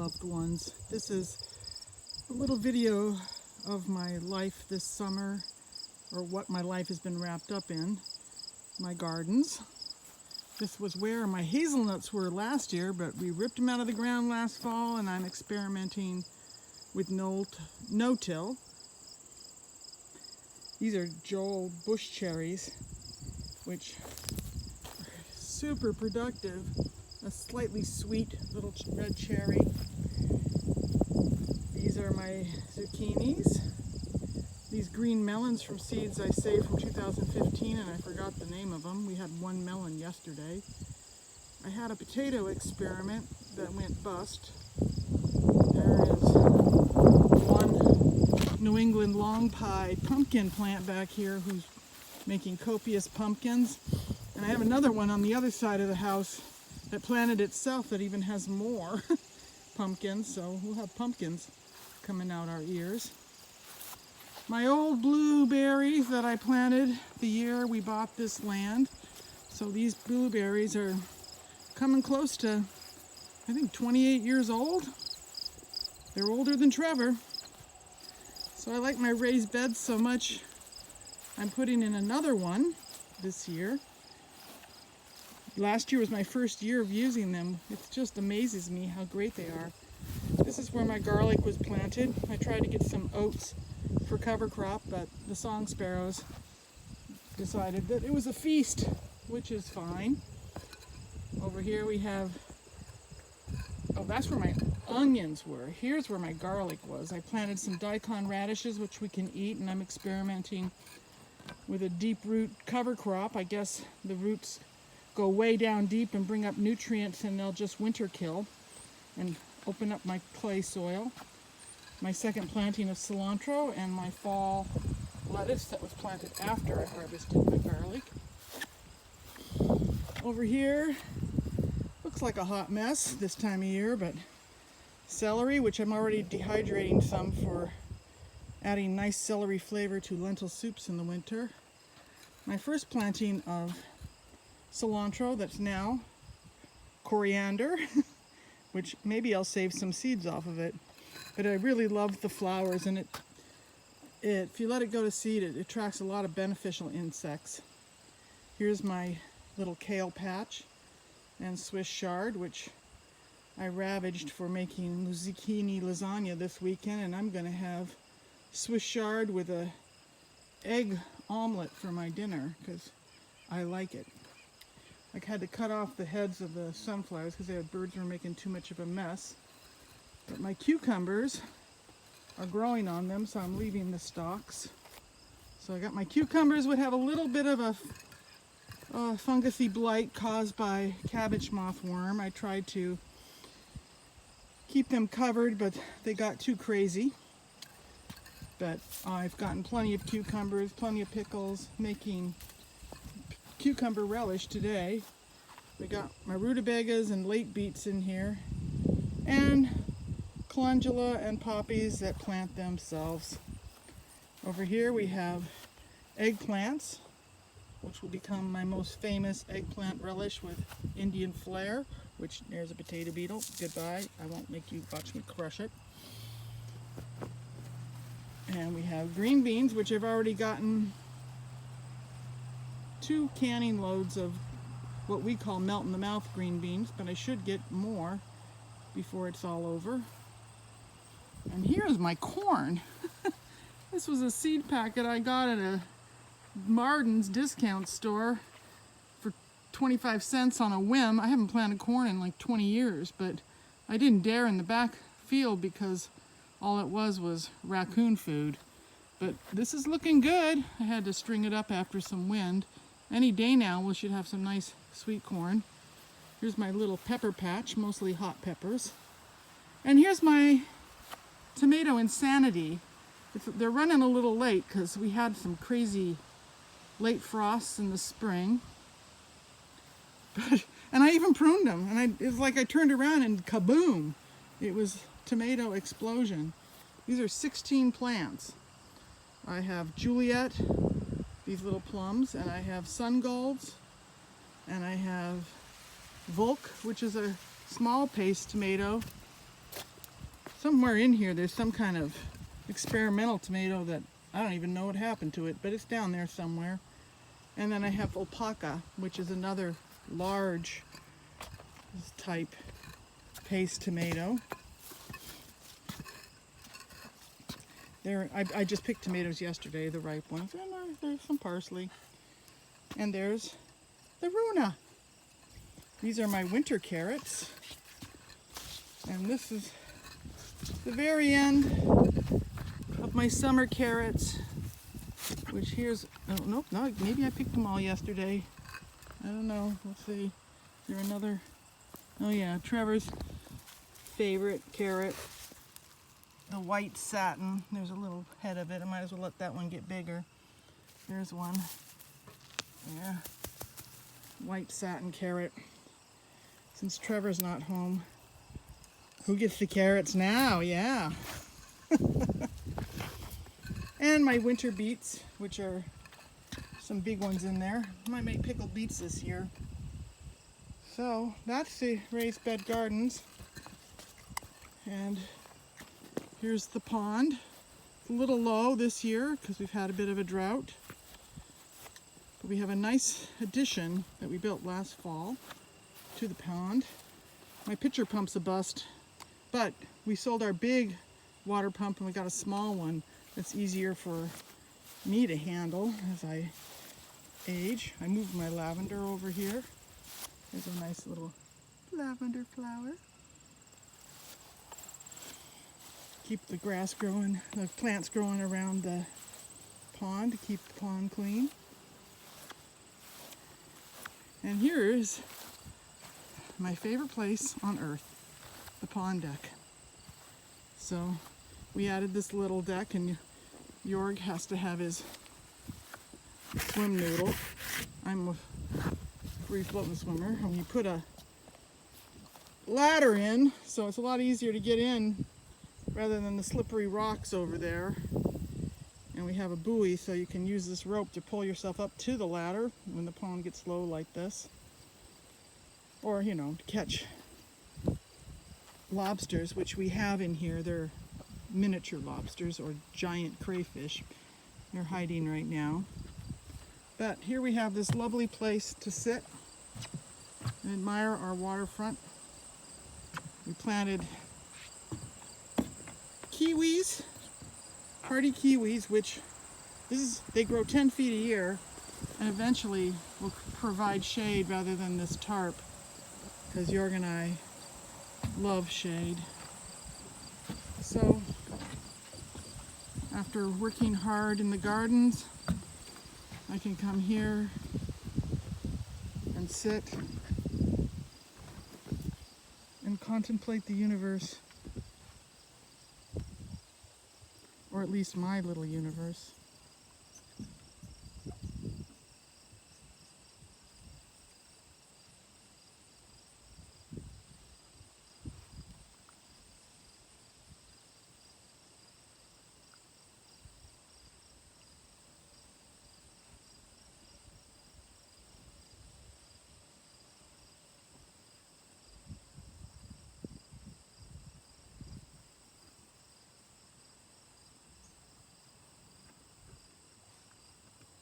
loved ones. This is a little video of my life this summer, or what my life has been wrapped up in, my gardens. This was where my hazelnuts were last year, but we ripped them out of the ground last fall, and I'm experimenting with no-till. These are Joel bush cherries, which are super productive. A slightly sweet little red cherry. These are my zucchinis. These green melons from seeds I saved from 2015, and I forgot the name of them. We had one melon yesterday. I had a potato experiment that went bust. There is one New England long pie pumpkin plant back here who's making copious pumpkins. And I have another one on the other side of the house that planted itself that even has more pumpkins, so we'll have pumpkins coming out our ears. My old blueberries that I planted the year we bought this land. So these blueberries are coming close to, I think, 28 years old. They're older than Trevor. So I like my raised beds so much, I'm putting in another one this year. Last year was my first year of using them. It just amazes me how great they are. This is where my garlic was planted. I tried to get some oats for cover crop, but the song sparrows decided that it was a feast, which is fine. Over here we have, oh, that's where my onions were. Here's where my garlic was. I planted some daikon radishes, which we can eat, and I'm experimenting with a deep root cover crop. I guess the roots go way down deep and bring up nutrients, and they'll just winter kill and open up my clay soil. My second planting of cilantro and my fall lettuce that was planted after I harvested my garlic. Over here, looks like a hot mess this time of year, but celery, which I'm already dehydrating some for adding nice celery flavor to lentil soups in the winter. My first planting of cilantro that's now coriander, which maybe I'll save some seeds off of it. But I really love the flowers, and if you let it go to seed, it attracts a lot of beneficial insects. Here's my little kale patch and Swiss chard, which I ravaged for making zucchini lasagna this weekend, and I'm going to have Swiss chard with a egg omelet for my dinner because I like it. I had to cut off the heads of the sunflowers because the birds were making too much of a mess. But my cucumbers are growing on them, so I'm leaving the stalks. So I got my cucumbers, would have a little bit of a fungusy blight caused by cabbage moth worm. I tried to keep them covered, but they got too crazy. But I've gotten plenty of cucumbers, plenty of pickles, making cucumber relish today. We got my rutabagas and late beets in here, and calendula and poppies that plant themselves. Over here we have eggplants, which will become my most famous eggplant relish with Indian flair, which there's a potato beetle. Goodbye. I won't make you watch me crush it. And we have green beans, which I've already gotten 2 canning loads of what we call melt-in-the-mouth green beans, but I should get more before it's all over. And here's my corn. This was a seed packet I got at a Martin's discount store for 25 cents on a whim. I haven't planted corn in like 20 years, but I didn't dare in the back field because all it was raccoon food. But this is looking good. I had to string it up after some wind. Any day now we should have some nice sweet corn. Here's my little pepper patch, mostly hot peppers. And here's my tomato insanity. They're running a little late because we had some crazy late frosts in the spring. And I even pruned them, and it was like I turned around and kaboom! It was tomato explosion. These are 16 plants. I have Juliet, these little plums, and I have sun golds, and I have Volk, which is a small paste tomato, somewhere in here there's some kind of experimental tomato that I don't even know what happened to it, but it's down there somewhere. And then I have alpaca, which is another large type paste tomato. There, I just picked tomatoes yesterday, the ripe ones, and there's some parsley. And there's the Runa. These are my winter carrots. And this is the very end of my summer carrots, which here's, oh, nope, no, maybe I picked them all yesterday. I don't know, let's see. Is there another? Oh yeah, Trevor's favorite carrot. The white satin. There's a little head of it. I might as well let that one get bigger. There's one. Yeah. White satin carrot. Since Trevor's not home, who gets the carrots now? Yeah. And my winter beets, which are some big ones in there. I might make pickled beets this year. So that's the raised bed gardens. And here's the pond. It's a little low this year because we've had a bit of a drought. But we have a nice addition that we built last fall to the pond. My pitcher pump's a bust, but we sold our big water pump and we got a small one that's easier for me to handle as I age. I moved my lavender over here. There's a nice little lavender flower. Keep the grass growing, the plants growing around the pond to keep the pond clean. And here is my favorite place on earth, the pond deck. So we added this little deck, and Jorg has to have his swim noodle. I'm a free floating swimmer, and we put a ladder in, so it's a lot easier to get in rather than the slippery rocks over there. And we have a buoy, so you can use this rope to pull yourself up to the ladder when the pond gets low like this. Or, you know, to catch lobsters, which we have in here. They're miniature lobsters or giant crayfish. They're hiding right now. But here we have this lovely place to sit and admire our waterfront. We planted kiwis, hardy kiwis, which they grow 10 feet a year and eventually will provide shade rather than this tarp, because Jorg and I love shade. So after working hard in the gardens, I can come here and sit and contemplate the universe. Or at least my little universe.